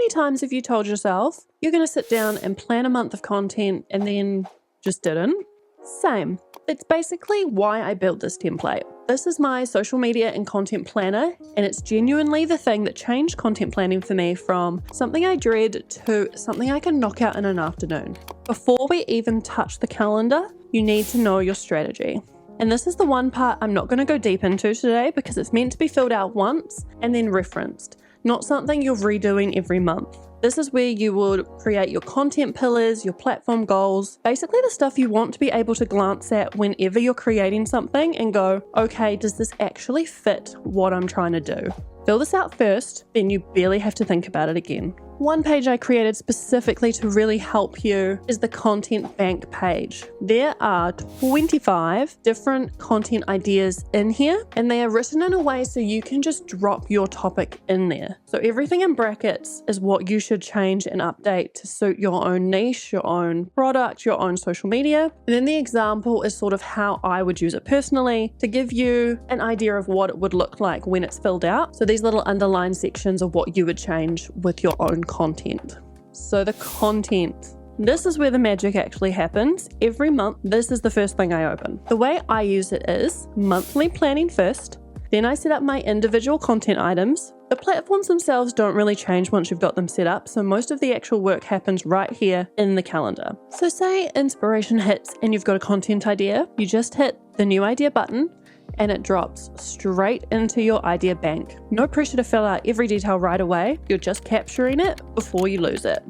many times have you told yourself you're going to sit down and plan a month of content and then just didn't? Same. It's basically why I built this template. This is my social media and content planner, and it's genuinely the thing that changed content planning for me from something I dread to something I can knock out in an afternoon. Before we even touch the calendar, you need to know your strategy. And this is the one part I'm not going to go deep into today because it's meant to be filled out once and then referenced, not something you're redoing every month. This is where you would create your content pillars, your platform goals, basically the stuff you want to be able to glance at whenever you're creating something and go, okay, does this actually fit what I'm trying to do? Fill this out first, then you barely have to think about it again. One page I created specifically to really help you is the content bank page. There are 25 different content ideas in here, and they are written in a way so you can just drop your topic in there. So everything in brackets is what you should change and update to suit your own niche, your own product, your own social media. And then the example is sort of how I would use it personally to give you an idea of what it would look like when it's filled out. So these little underlined sections of what you would change with your own content. So the content. This is where the magic actually happens. Every month, this is the first thing I open. The way I use it is monthly planning first, then I set up my individual content items. The platforms themselves don't really change once you've got them set up, so most of the actual work happens right here in the calendar. So say inspiration hits and you've got a content idea, you just hit the new idea button and it drops straight into your idea bank. No pressure to fill out every detail right away, you're just capturing it before you lose it.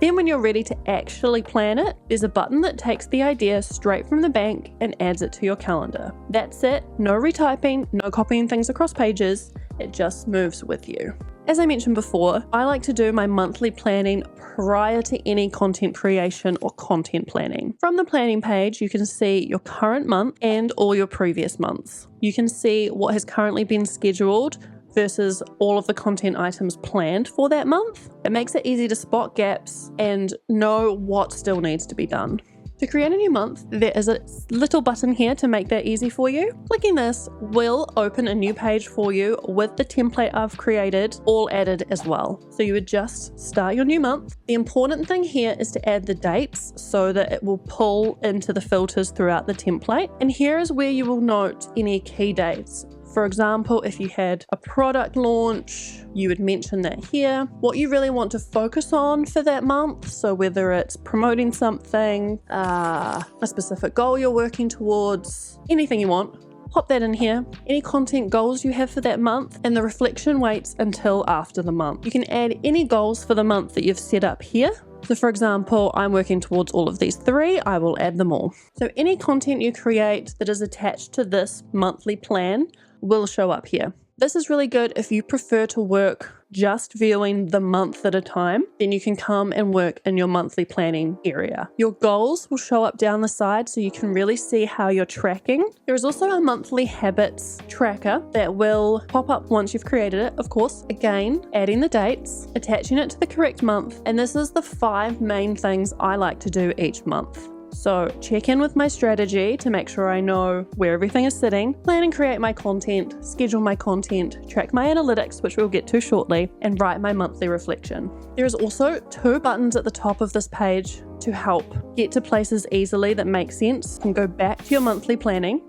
Then when you're ready to actually plan it, there's a button that takes the idea straight from the bank and adds it to your calendar. That's it, no retyping, no copying things across pages, it just moves with you. As I mentioned before, I like to do my monthly planning prior to any content creation or content planning. From the planning page, you can see your current month and all your previous months. You can see what has currently been scheduled versus all of the content items planned for that month. It makes it easy to spot gaps and know what still needs to be done. To create a new month, there is a little button here to make that easy for you. Clicking this will open a new page for you with the template I've created all added as well. So you would just start your new month. The important thing here is to add the dates so that it will pull into the filters throughout the template. And here is where you will note any key dates. For example, if you had a product launch, you would mention that here. What you really want to focus on for that month, so whether it's promoting something, a specific goal you're working towards, anything you want, pop that in here. Any content goals you have for that month, and the reflection waits until after the month. You can add any goals for the month that you've set up here. So for example, I'm working towards all of these 3, I will add them all. So any content you create that is attached to this monthly plan will show up here. This is really good if you prefer to work just viewing the month at a time, then you can come and work in your monthly planning area. Your goals will show up down the side so you can really see how you're tracking. There is also a monthly habits tracker that will pop up once you've created it, of course. Again, adding the dates, attaching it to the correct month, and this is the 5 main things I like to do each month. So check in with my strategy to make sure I know where everything is sitting, plan and create my content, schedule my content, track my analytics, which we'll get to shortly, and write my monthly reflection. There is also 2 buttons at the top of this page to help get to places easily that make sense. You can go back to your monthly planning,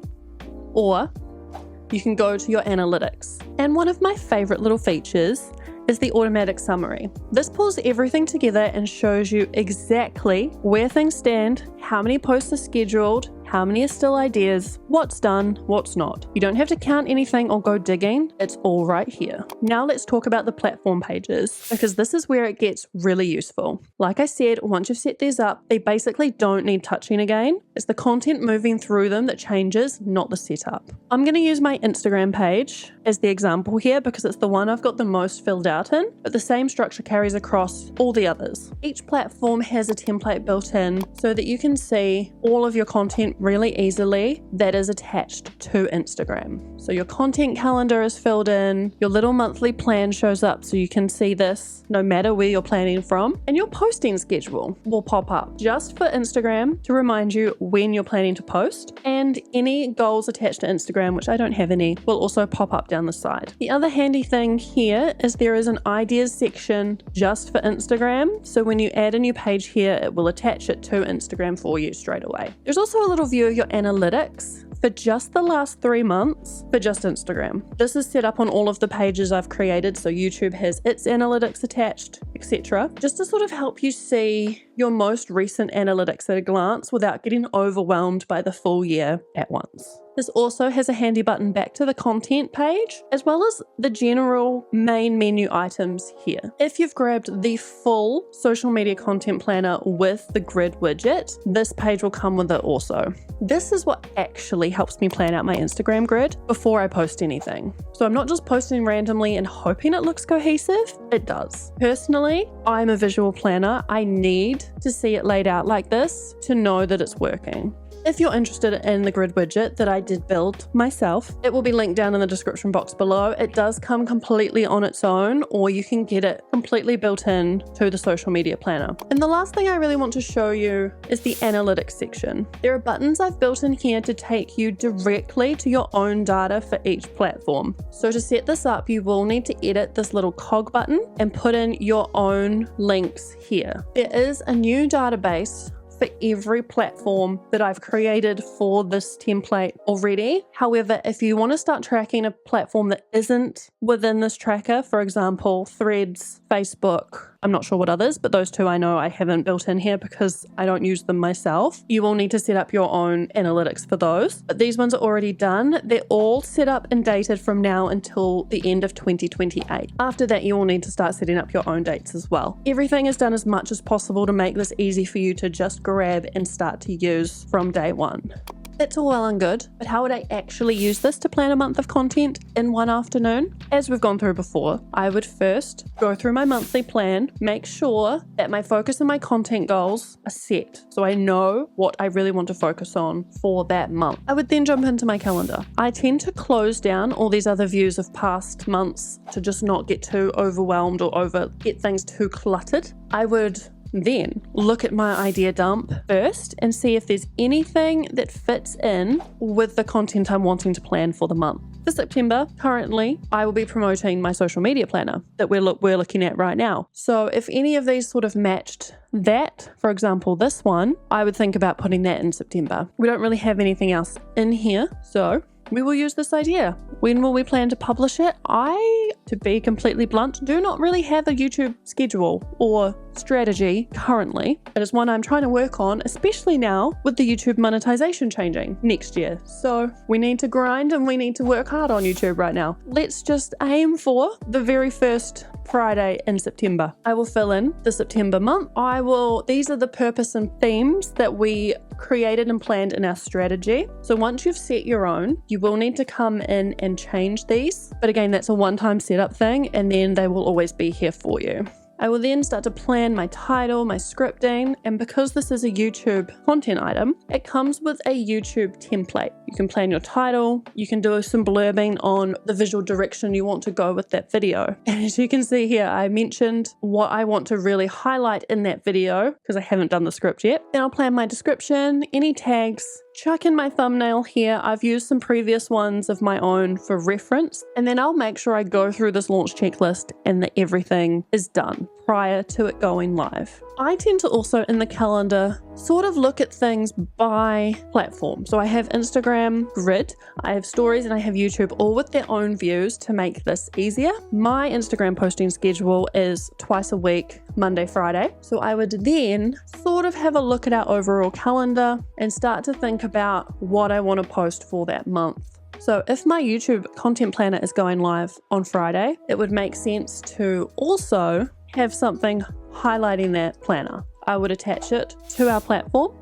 or you can go to your analytics. And one of my favorite little features is the automatic summary. This pulls everything together and shows you exactly where things stand, how many posts are scheduled, how many are still ideas, what's done, what's not. You don't have to count anything or go digging, it's all right here. Now let's talk about the platform pages, because this is where it gets really useful. Like I said, once you've set these up, they basically don't need touching again. It's the content moving through them that changes, not the setup. I'm going to use my Instagram page as the example here because it's the one I've got the most filled out in, but the same structure carries across all the others. Each platform has a template built in so that you can see all of your content really easily that is attached to Instagram. So your content calendar is filled in, your little monthly plan shows up so you can see this no matter where you're planning from, and your posting schedule will pop up just for Instagram to remind you when you're planning to post, and any goals attached to Instagram, which I don't have any, will also pop up down the side. The other handy thing here is there is an ideas section just for Instagram, so when you add a new page here, it will attach it to Instagram for you straight away. There's also a little view of your analytics for just the last 3 months for just Instagram. This is set up on all of the pages I've created, so YouTube has its analytics attached, etc. Just to sort of help you see your most recent analytics at a glance without getting overwhelmed by the full year at once. This also has a handy button back to the content page, as well as the general main menu items here. If you've grabbed the full social media content planner with the grid widget, this page will come with it also. This is what actually helps me plan out my Instagram grid before I post anything. So I'm not just posting randomly and hoping it looks cohesive, it does. Personally, I'm a visual planner. I need to see it laid out like this to know that it's working. If you're interested in the grid widget that I did build myself, it will be linked down in the description box below. It does come completely on its own, or you can get it completely built in to the social media planner. And the last thing I really want to show you is the analytics section. There are buttons I've built in here to take you directly to your own data for each platform. So to set this up, you will need to edit this little cog button and put in your own links here. There is a new database for every platform that I've created for this template already. However, if you want to start tracking a platform that isn't within this tracker, for example, Threads, Facebook, I'm not sure what others, but those two I know I haven't built in here because I don't use them myself. You will need to set up your own analytics for those, but these ones are already done. They're all set up and dated from now until the end of 2028. After that, you will need to start setting up your own dates as well. Everything is done as much as possible to make this easy for you to just grab and start to use from day one. It's all well and good, but how would I actually use this to plan a month of content in one afternoon? As we've gone through before, I would first go through my monthly plan, make sure that my focus and my content goals are set, so I know what I really want to focus on for that month. I would then jump into my calendar. I tend to close down all these other views of past months to just not get too overwhelmed or get things too cluttered. I would then look at my idea dump first and see if there's anything that fits in with the content I'm wanting to plan for the month. For September, currently, I will be promoting my social media planner that we're looking at right now. So if any of these sort of matched that, for example, this one, I would think about putting that in September. We don't really have anything else in here, so we will use this idea. When will we plan to publish it? I, to be completely blunt, do not really have a YouTube schedule or strategy currently. It is one I'm trying to work on, especially now with the YouTube monetization changing next year. So we need to grind and we need to work hard on YouTube right now. Let's just aim for the very first Friday in September. I will fill in the September month. These are the purpose and themes that we created and planned in our strategy. So once you've set your own, you will need to come in and change these. But again, that's a one-time setup thing, and then they will always be here for you. I will then start to plan my title, my scripting, and because this is a YouTube content item, it comes with a YouTube template. You can plan your title, you can do some blurbing on the visual direction you want to go with that video. And as you can see here, I mentioned what I want to really highlight in that video because I haven't done the script yet. Then I'll plan my description, any tags, chuck in my thumbnail here. I've used some previous ones of my own for reference, and then I'll make sure I go through this launch checklist and that everything is done prior to it going live. I tend to also in the calendar sort of look at things by platform. So I have Instagram grid, I have stories, and I have YouTube all with their own views to make this easier. My Instagram posting schedule is twice a week, Monday, Friday. So I would then sort of have a look at our overall calendar and start to think about what I want to post for that month. So if my YouTube content planner is going live on Friday, it would make sense to also have something highlighting that planner. I would attach it to our platform.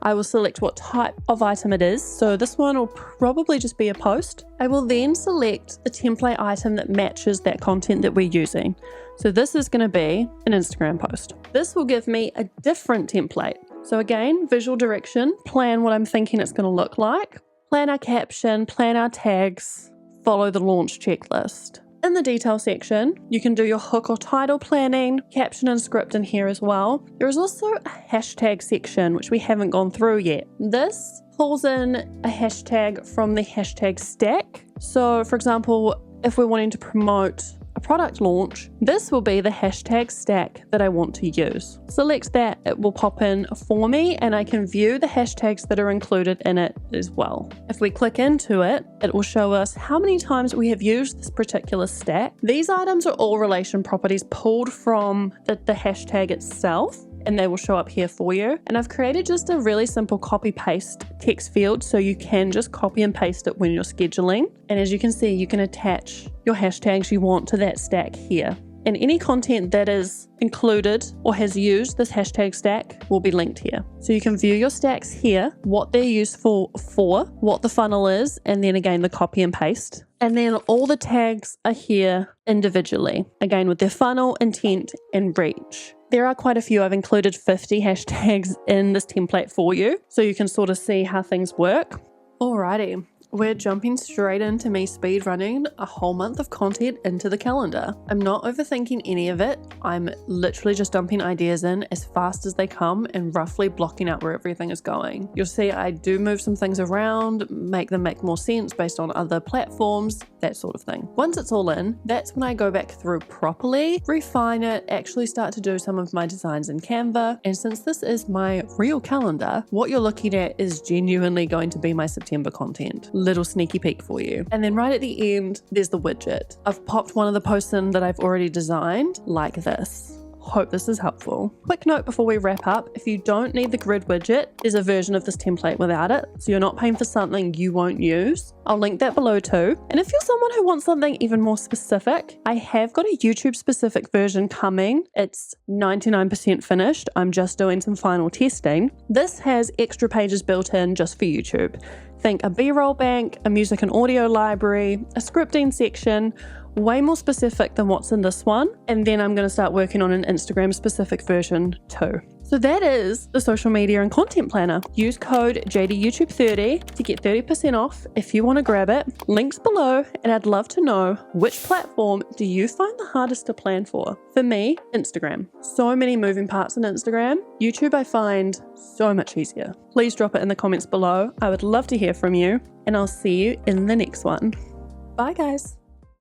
I will select what type of item it is. So this one will probably just be a post. I will then select the template item that matches that content that we're using. So this is going to be an Instagram post. This will give me a different template So again, visual direction, plan what I'm thinking it's going to look like, plan our caption, plan our tags, follow the launch checklist. In the detail section, you can do your hook or title planning, caption and script in here as well. There is also a hashtag section, which we haven't gone through yet. This pulls in a hashtag from the hashtag stack. So for example, if we're wanting to promote a product launch, this will be the hashtag stack that I want to use. Select that, it will pop in for me and I can view the hashtags that are included in it as well. If we click into it, it will show us how many times we have used this particular stack. These items are all relation properties pulled from the hashtag itself, and they will show up here for you. And I've created just a really simple copy paste text field so you can just copy and paste it when you're scheduling. And as you can see, you can attach your hashtags you want to that stack here. And any content that is included or has used this hashtag stack will be linked here. So you can view your stacks here, what they're useful for, what the funnel is, and then again, the copy and paste. And then all the tags are here individually, again, with their funnel, intent, and reach. There are quite a few. I've included 50 hashtags in this template for you, so you can sort of see how things work. Alrighty. We're jumping straight into me speed running a whole month of content into the calendar. I'm not overthinking any of it. I'm literally just dumping ideas in as fast as they come and roughly blocking out where everything is going. You'll see I do move some things around, make them make more sense based on other platforms, that sort of thing. Once it's all in, that's when I go back through properly, refine it, actually start to do some of my designs in Canva. And since this is my real calendar, what you're looking at is genuinely going to be my September content. Little sneaky peek for you. And then right at the end, there's the widget. I've popped one of the posts in that I've already designed like this. Hope this is helpful. Quick note before we wrap up, if you don't need the grid widget, there's a version of this template without it, so you're not paying for something you won't use. I'll link that below too. And if you're someone who wants something even more specific, I have got a YouTube specific version coming. It's 99% finished. I'm just doing some final testing. This has extra pages built in just for YouTube. Think a B-roll bank, a music and audio library, a scripting section, way more specific than what's in this one. And then I'm going to start working on an Instagram specific version too. So that is the social media and content planner. Use code JDYouTube30 to get 30% off if you want to grab it. Links below, and I'd love to know which platform do you find the hardest to plan for? For me, Instagram. So many moving parts in Instagram. YouTube I find so much easier. Please drop it in the comments below. I would love to hear from you, and I'll see you in the next one. Bye guys.